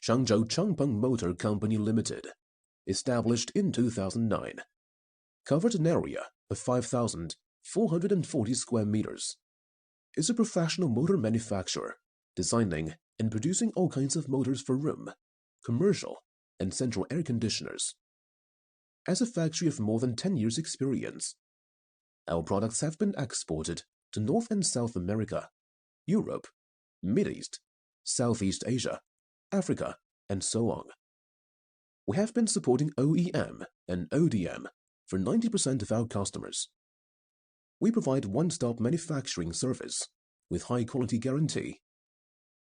Changzhou Changpeng Motor Company Limited, established in 2009, covered an area of 5,440 square meters, is a professional motor manufacturer designing and producing all kinds of motors for room, commercial, and central air conditioners. As a factory of more than 10 years' experience, our products have been exported to North and South America, Europe, Middle East, Southeast Asia, Africa, and so on. We have been supporting OEM and ODM for 90% of our customers. We provide one-stop manufacturing service with high-quality guarantee.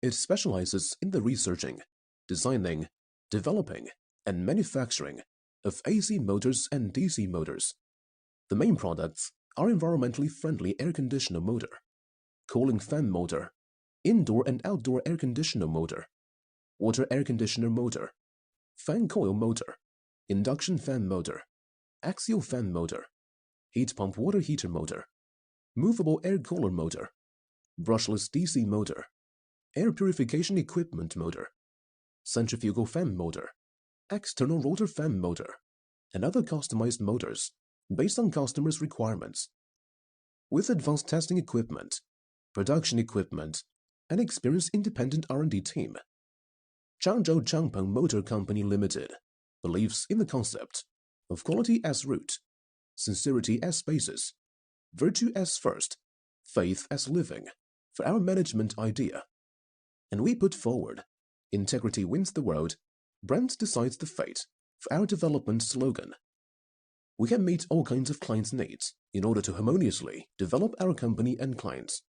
It specializes in the researching, designing, developing, and manufacturing of AC motors and DC motors. The main products are environmentally friendly air conditioner motor, cooling fan motor, indoor and outdoor air conditioner motor, water air conditioner motor, fan coil motor, induction fan motor, axial fan motor, heat pump water heater motor, movable air cooler motor, brushless DC motor, air purification equipment motor, centrifugal fan motor, external rotor fan motor, and other customized motors based on customers' requirements. With advanced testing equipment, production equipment, and experienced independent R&D team, Changzhou Changpeng Motor Company Limited believes in the concept of quality as root, sincerity as basis, virtue as first, faith as living for our management idea. And we put forward, integrity wins the world, brand decides the fate for our development slogan. We can meet all kinds of clients' needs in order to harmoniously develop our company and clients.